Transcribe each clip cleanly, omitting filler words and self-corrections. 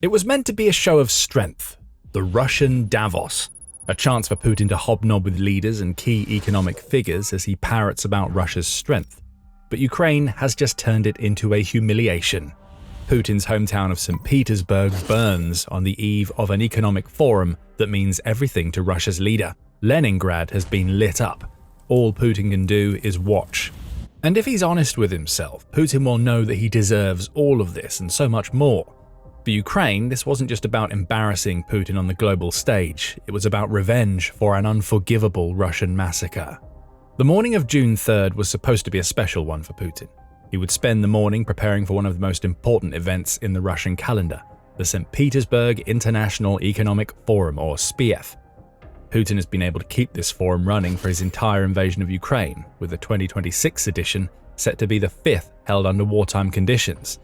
It was meant to be a show of strength, the Russian Davos, a chance for Putin to hobnob with leaders and key economic figures as he parrots about Russia's strength. But Ukraine has just turned it into a humiliation. Putin's hometown of St. Petersburg burns on the eve of an economic forum that means everything to Russia's leader. Leningrad has been lit up. All Putin can do is watch. And if he's honest with himself, Putin will know that he deserves all of this and so much more. For Ukraine, this wasn't just about embarrassing Putin on the global stage, it was about revenge for an unforgivable Russian massacre. The morning of June 3rd was supposed to be a special one for Putin. He would spend the morning preparing for one of the most important events in the Russian calendar, the St. Petersburg International Economic Forum, or SPIEF. Putin has been able to keep this forum running for his entire invasion of Ukraine, with the 2026 edition set to be the fifth held under wartime conditions.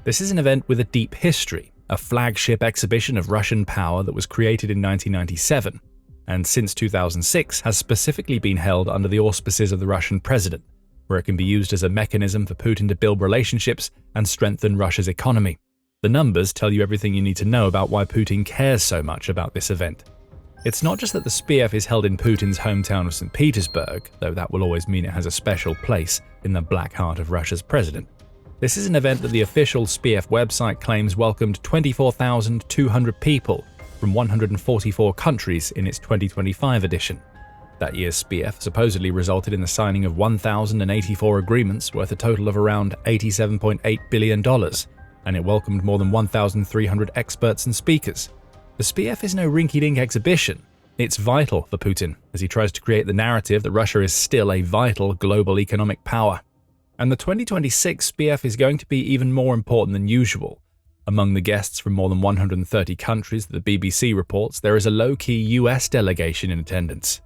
This is an event with a deep history, a flagship exhibition of Russian power that was created in 1997, and since 2006 has specifically been held under the auspices of the Russian president, where it can be used as a mechanism for Putin to build relationships and strengthen Russia's economy. The numbers tell you everything you need to know about why Putin cares so much about this event. It's not just that the SPIEF is held in Putin's hometown of St. Petersburg, though that will always mean it has a special place in the black heart of Russia's president. This is an event that the official SPIEF website claims welcomed 24,200 people from 144 countries in its 2025 edition. That year's SPIEF supposedly resulted in the signing of 1,084 agreements worth a total of around $87.8 billion, and it welcomed more than 1,300 experts and speakers. The SPIEF is no rinky-dink exhibition. It's vital for Putin as he tries to create the narrative that Russia is still a vital global economic power. And the 2026 SPIEF is going to be even more important than usual. Among the guests from more than 130 countries that the BBC reports, there is a low-key US delegation in attendance.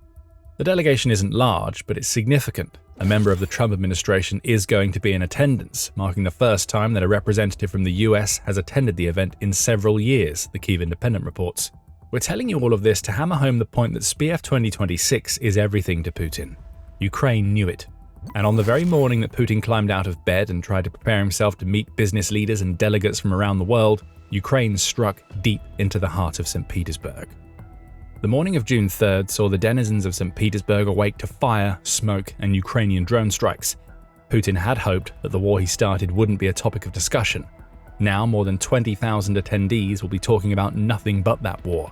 The delegation isn't large, but it's significant. A member of the Trump administration is going to be in attendance, marking the first time that a representative from the US has attended the event in several years, the Kyiv Independent reports. We're telling you all of this to hammer home the point that SPIEF 2026 is everything to Putin. Ukraine knew it. And on the very morning that Putin climbed out of bed and tried to prepare himself to meet business leaders and delegates from around the world, Ukraine struck deep into the heart of St. Petersburg. The morning of June 3rd saw the denizens of St. Petersburg awake to fire, smoke, and Ukrainian drone strikes. Putin had hoped that the war he started wouldn't be a topic of discussion. Now more than 20,000 attendees will be talking about nothing but that war.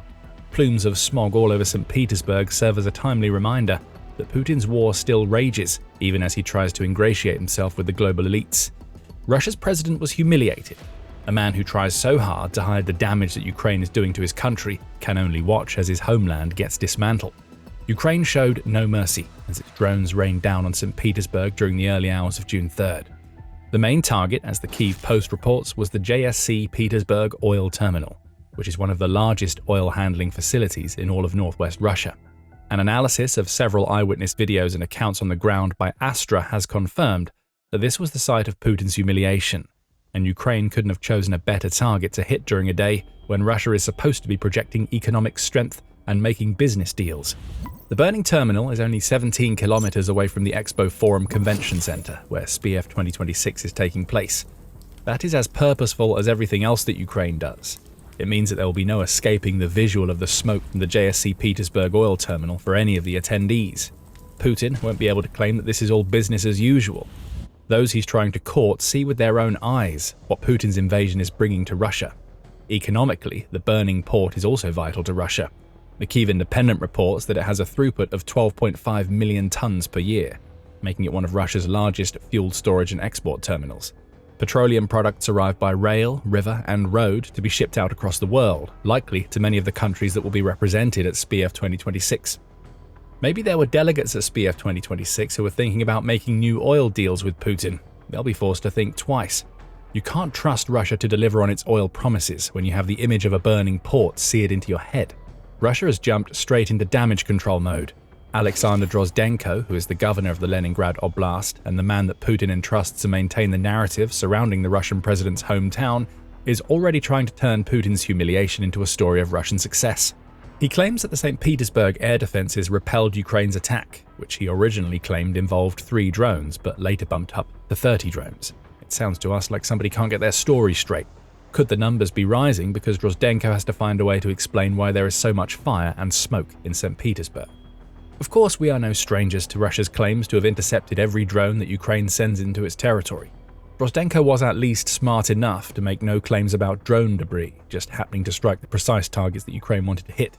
Plumes of smog all over St. Petersburg serve as a timely reminder that Putin's war still rages, even as he tries to ingratiate himself with the global elites. Russia's president was humiliated. A man who tries so hard to hide the damage that Ukraine is doing to his country can only watch as his homeland gets dismantled. Ukraine showed no mercy as its drones rained down on St. Petersburg during the early hours of June 3rd. The main target, as the Kyiv Post reports, was the JSC Petersburg oil terminal, which is one of the largest oil handling facilities in all of northwest Russia. An analysis of several eyewitness videos and accounts on the ground by Astra has confirmed that this was the site of Putin's humiliation, and Ukraine couldn't have chosen a better target to hit during a day when Russia is supposed to be projecting economic strength and making business deals. The burning terminal is only 17 kilometers away from the Expo Forum Convention Center, where SPIEF 2026 is taking place. That is as purposeful as everything else that Ukraine does. It means that there will be no escaping the visual of the smoke from the JSC Petersburg oil terminal for any of the attendees. Putin won't be able to claim that this is all business as usual. Those he's trying to court see with their own eyes what Putin's invasion is bringing to Russia. Economically, the burning port is also vital to Russia. The Kyiv Independent reports that it has a throughput of 12.5 million tons per year, making it one of Russia's largest fuel storage and export terminals. Petroleum products arrive by rail, river, and road to be shipped out across the world, likely to many of the countries that will be represented at SPIEF 2026. Maybe there were delegates at SPIEF 2026 who were thinking about making new oil deals with Putin. They'll be forced to think twice. You can't trust Russia to deliver on its oil promises when you have the image of a burning port seared into your head. Russia has jumped straight into damage control mode. Alexander Drozdenko, who is the governor of the Leningrad Oblast and the man that Putin entrusts to maintain the narrative surrounding the Russian president's hometown, is already trying to turn Putin's humiliation into a story of Russian success. He claims that the St. Petersburg air defenses repelled Ukraine's attack, which he originally claimed involved 3 drones but later bumped up to 30 drones. It sounds to us like somebody can't get their story straight. Could the numbers be rising because Drozdenko has to find a way to explain why there is so much fire and smoke in St. Petersburg? Of course, we are no strangers to Russia's claims to have intercepted every drone that Ukraine sends into its territory. Drozdenko was at least smart enough to make no claims about drone debris just happening to strike the precise targets that Ukraine wanted to hit.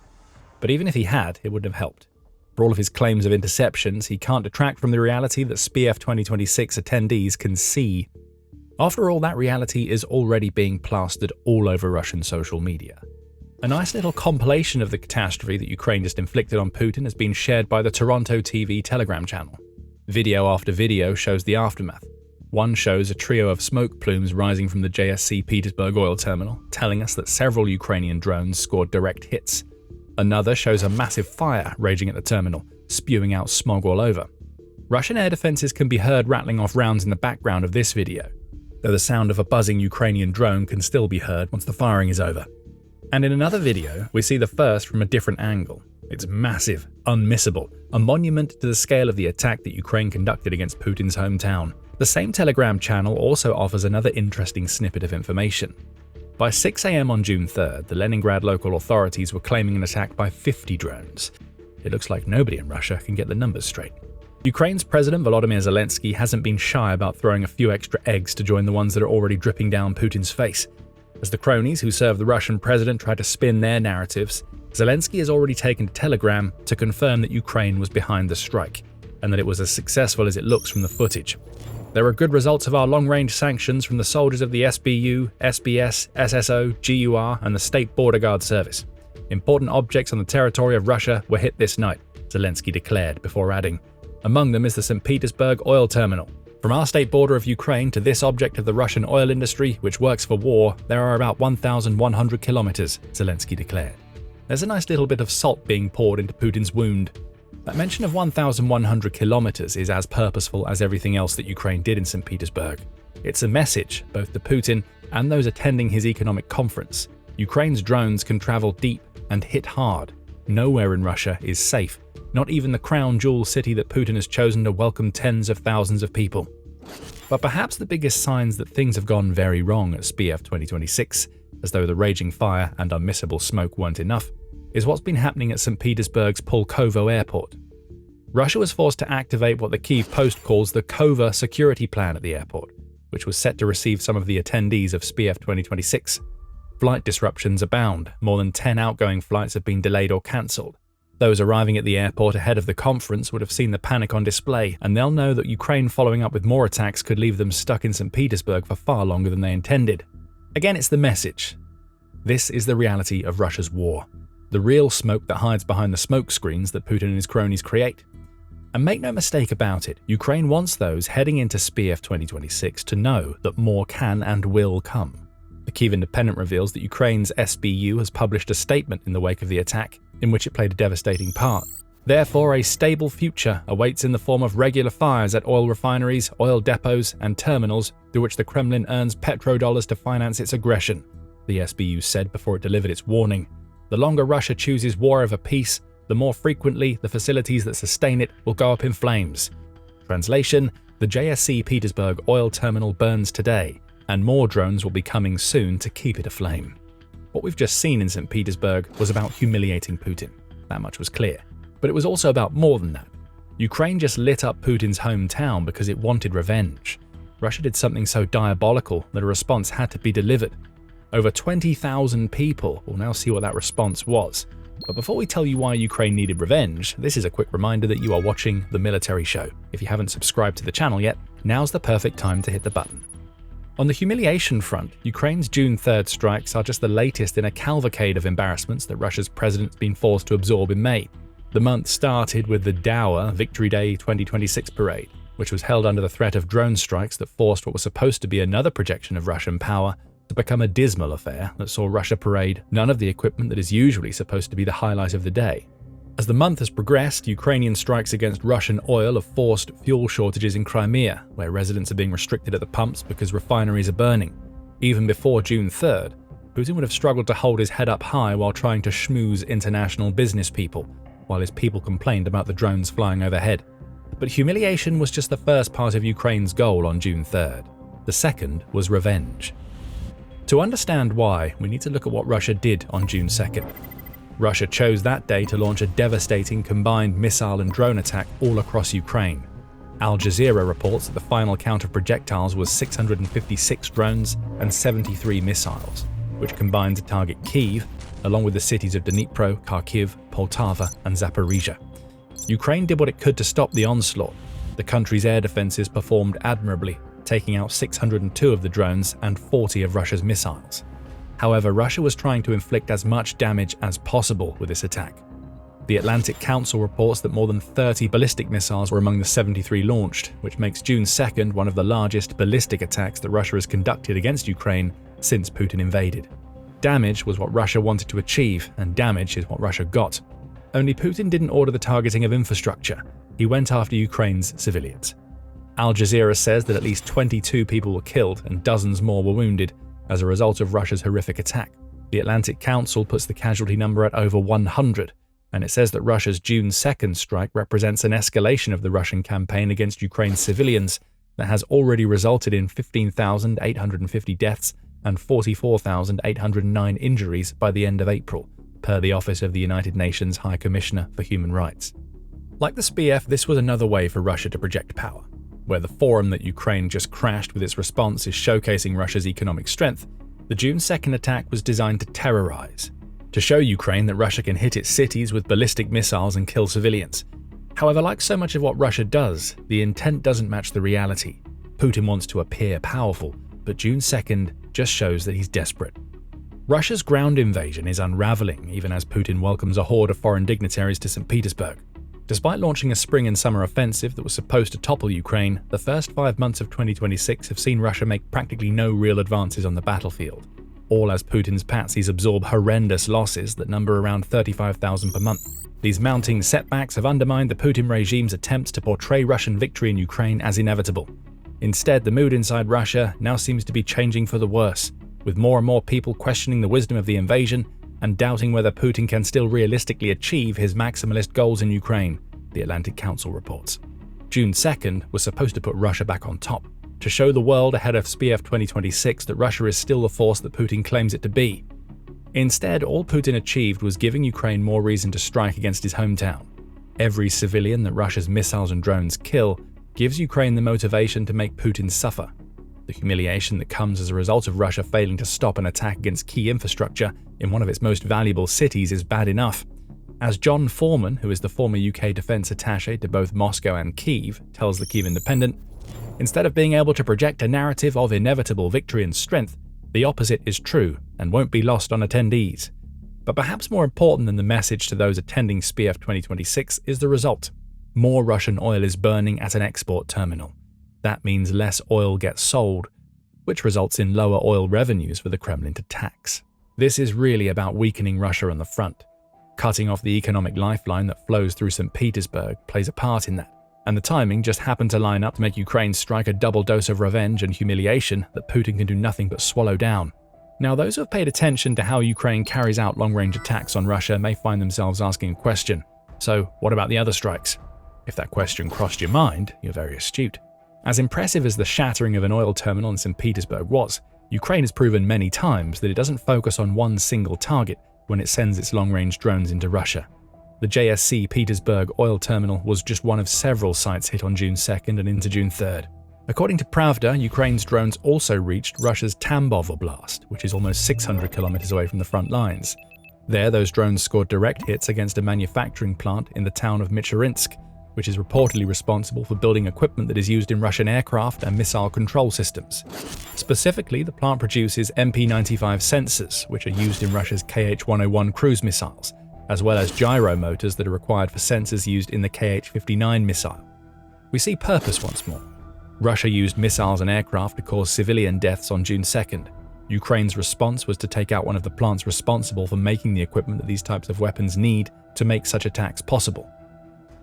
But even if he had, it wouldn't have helped. For all of his claims of interceptions, he can't detract from the reality that SPIEF 2026 attendees can see. After all, that reality is already being plastered all over Russian social media. A nice little compilation of the catastrophe that Ukraine just inflicted on Putin has been shared by the Toronto TV Telegram channel. Video after video shows the aftermath. One shows a trio of smoke plumes rising from the JSC Petersburg oil terminal, telling us that several Ukrainian drones scored direct hits. Another shows a massive fire raging at the terminal, spewing out smog all over. Russian air defenses can be heard rattling off rounds in the background of this video, though the sound of a buzzing Ukrainian drone can still be heard once the firing is over. And in another video, we see the first from a different angle. It's massive, unmissable, a monument to the scale of the attack that Ukraine conducted against Putin's hometown. The same Telegram channel also offers another interesting snippet of information. By 6 a.m. on June 3rd, the Leningrad local authorities were claiming an attack by 50 drones. It looks like nobody in Russia can get the numbers straight. Ukraine's President Volodymyr Zelensky hasn't been shy about throwing a few extra eggs to join the ones that are already dripping down Putin's face. As the cronies who serve the Russian president try to spin their narratives, Zelensky has already taken to Telegram to confirm that Ukraine was behind the strike, and that it was as successful as it looks from the footage. There are good results of our long-range sanctions from the soldiers of the SBU, SBS, SSO, GUR, and the State Border Guard Service. Important objects on the territory of Russia were hit this night, Zelensky declared, before adding, among them is the St. Petersburg oil terminal. From our state border of Ukraine to this object of the Russian oil industry, which works for war, there are about 1,100 kilometers, Zelensky declared. There's a nice little bit of salt being poured into Putin's wound. That mention of 1,100 kilometers is as purposeful as everything else that Ukraine did in St. Petersburg. It's a message, both to Putin and those attending his economic conference. Ukraine's drones can travel deep and hit hard. Nowhere in Russia is safe, not even the crown jewel city that Putin has chosen to welcome tens of thousands of people. But perhaps the biggest signs that things have gone very wrong at SPIEF 2026, as though the raging fire and unmissable smoke weren't enough, is what's been happening at St. Petersburg's Pulkovo airport. Russia was forced to activate what the Kyiv Post calls the Kova security plan at the airport, which was set to receive some of the attendees of SPIEF 2026. Flight disruptions abound. More than 10 outgoing flights have been delayed or cancelled. Those arriving at the airport ahead of the conference would have seen the panic on display, and they'll know that Ukraine following up with more attacks could leave them stuck in St. Petersburg for far longer than they intended. Again, it's the message. This is the reality of Russia's war. The real smoke that hides behind the smoke screens that Putin and his cronies create. And make no mistake about it, Ukraine wants those heading into SPIEF 2026 to know that more can and will come. The Kyiv Independent reveals that Ukraine's SBU has published a statement in the wake of the attack, in which it played a devastating part. Therefore, a stable future awaits in the form of regular fires at oil refineries, oil depots, and terminals through which the Kremlin earns petrodollars to finance its aggression, the SBU said before it delivered its warning. The longer Russia chooses war over peace, the more frequently the facilities that sustain it will go up in flames. Translation: the JSC Petersburg oil terminal burns today, and more drones will be coming soon to keep it aflame. What we've just seen in St. Petersburg was about humiliating Putin. That much was clear. But it was also about more than that. Ukraine just lit up Putin's hometown because it wanted revenge. Russia did something so diabolical that a response had to be delivered. Over 20,000 people will now see what that response was. But before we tell you why Ukraine needed revenge, this is a quick reminder that you are watching The Military Show. If you haven't subscribed to the channel yet, now's the perfect time to hit the button. On the humiliation front, Ukraine's June 3rd strikes are just the latest in a cavalcade of embarrassments that Russia's president's been forced to absorb in May. The month started with the dour Victory Day 2026 parade, which was held under the threat of drone strikes that forced what was supposed to be another projection of Russian power to become a dismal affair that saw Russia parade none of the equipment that is usually supposed to be the highlight of the day. As the month has progressed, Ukrainian strikes against Russian oil have forced fuel shortages in Crimea, where residents are being restricted at the pumps because refineries are burning. Even before June 3rd, Putin would have struggled to hold his head up high while trying to schmooze international business people, while his people complained about the drones flying overhead. But humiliation was just the first part of Ukraine's goal on June 3rd. The second was revenge. To understand why, we need to look at what Russia did on June 2nd. Russia chose that day to launch a devastating combined missile and drone attack all across Ukraine. Al Jazeera reports that the final count of projectiles was 656 drones and 73 missiles, which combined to target Kyiv, along with the cities of Dnipro, Kharkiv, Poltava, and Zaporizhia. Ukraine did what it could to stop the onslaught. The country's air defenses performed admirably, taking out 602 of the drones and 40 of Russia's missiles. However, Russia was trying to inflict as much damage as possible with this attack. The Atlantic Council reports that more than 30 ballistic missiles were among the 73 launched, which makes June 2nd one of the largest ballistic attacks that Russia has conducted against Ukraine since Putin invaded. Damage was what Russia wanted to achieve, and damage is what Russia got. Only Putin didn't order the targeting of infrastructure. He went after Ukraine's civilians. Al Jazeera says that at least 22 people were killed and dozens more were wounded as a result of Russia's horrific attack. The Atlantic Council puts the casualty number at over 100, and it says that Russia's June 2nd strike represents an escalation of the Russian campaign against Ukraine's civilians that has already resulted in 15,850 deaths and 44,809 injuries by the end of April, per the Office of the United Nations High Commissioner for Human Rights. Like the SPF, this was another way for Russia to project power. Where the forum that Ukraine just crashed with its response is showcasing Russia's economic strength, the June 2nd attack was designed to terrorize, to show Ukraine that Russia can hit its cities with ballistic missiles and kill civilians. However, like so much of what Russia does, the intent doesn't match the reality. Putin wants to appear powerful, but June 2nd just shows that he's desperate. Russia's ground invasion is unraveling even as Putin welcomes a horde of foreign dignitaries to St. Petersburg. Despite launching a spring and summer offensive that was supposed to topple Ukraine, the first 5 months of 2026 have seen Russia make practically no real advances on the battlefield, all as Putin's patsies absorb horrendous losses that number around 35,000 per month. These mounting setbacks have undermined the Putin regime's attempts to portray Russian victory in Ukraine as inevitable. Instead, the mood inside Russia now seems to be changing for the worse, with more and more people questioning the wisdom of the invasion and doubting whether Putin can still realistically achieve his maximalist goals in Ukraine, the Atlantic Council reports. June 2nd was supposed to put Russia back on top, to show the world ahead of SPF 2026 that Russia is still the force that Putin claims it to be. Instead, all Putin achieved was giving Ukraine more reason to strike against his hometown. Every civilian that Russia's missiles and drones kill gives Ukraine the motivation to make Putin suffer. The humiliation that comes as a result of Russia failing to stop an attack against key infrastructure in one of its most valuable cities is bad enough. As John Foreman, who is the former UK defense attaché to both Moscow and Kyiv, tells the Kyiv Independent, instead of being able to project a narrative of inevitable victory and strength, the opposite is true and won't be lost on attendees. But perhaps more important than the message to those attending SPF 2026 is the result. More Russian oil is burning at an export terminal. That means less oil gets sold, which results in lower oil revenues for the Kremlin to tax. This is really about weakening Russia on the front. Cutting off the economic lifeline that flows through St. Petersburg plays a part in that, and the timing just happened to line up to make Ukraine strike a double dose of revenge and humiliation that Putin can do nothing but swallow down. Now, those who have paid attention to how Ukraine carries out long-range attacks on Russia may find themselves asking a question. So, what about the other strikes? If that question crossed your mind, you're very astute. As impressive as the shattering of an oil terminal in St. Petersburg was, Ukraine has proven many times that it doesn't focus on one single target when it sends its long-range drones into Russia. The JSC Petersburg oil terminal was just one of several sites hit on June 2nd and into June 3rd. According to Pravda, Ukraine's drones also reached Russia's Tambov Oblast, which is almost 600 kilometers away from the front lines. There, those drones scored direct hits against a manufacturing plant in the town of Michurinsk, which is reportedly responsible for building equipment that is used in Russian aircraft and missile control systems. Specifically, the plant produces MP-95 sensors, which are used in Russia's Kh-101 cruise missiles, as well as gyro motors that are required for sensors used in the Kh-59 missile. We see purpose once more. Russia used missiles and aircraft to cause civilian deaths on June 2nd. Ukraine's response was to take out one of the plants responsible for making the equipment that these types of weapons need to make such attacks possible.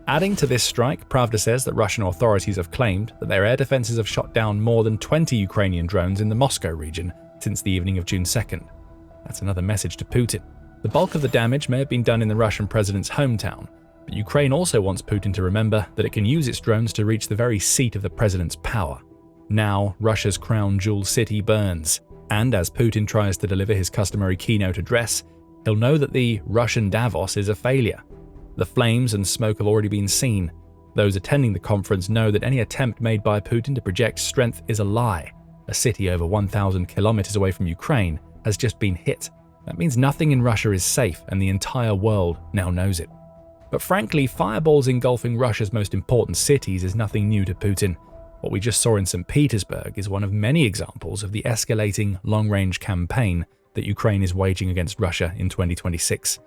Adding to this strike, Pravda says that Russian authorities have claimed that their air defenses have shot down more than 20 Ukrainian drones in the Moscow region since the evening of June 2nd. That's another message to Putin. The bulk of the damage may have been done in the Russian president's hometown, but Ukraine also wants Putin to remember that it can use its drones to reach the very seat of the president's power. Now, Russia's crown jewel city burns. And as Putin tries to deliver his customary keynote address, he'll know that the Russian Davos is a failure. The flames and smoke have already been seen. Those attending the conference know that any attempt made by Putin to project strength is a lie. A city over 1,000 kilometers away from Ukraine has just been hit. That means nothing in Russia is safe, and the entire world now knows it. But frankly, fireballs engulfing Russia's most important cities is nothing new to Putin. What we just saw in St. Petersburg is one of many examples of the escalating long-range campaign that Ukraine is waging against Russia in 2026.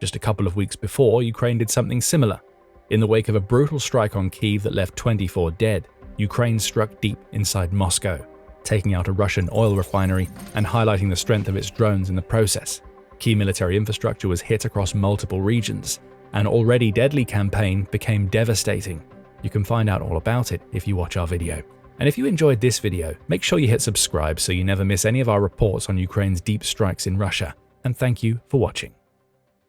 Just a couple of weeks before, Ukraine did something similar. In the wake of a brutal strike on Kyiv that left 24 dead, Ukraine struck deep inside Moscow, taking out a Russian oil refinery and highlighting the strength of its drones in the process. Key military infrastructure was hit across multiple regions. An already deadly campaign became devastating. You can find out all about it if you watch our video. And if you enjoyed this video, make sure you hit subscribe so you never miss any of our reports on Ukraine's deep strikes in Russia. And thank you for watching.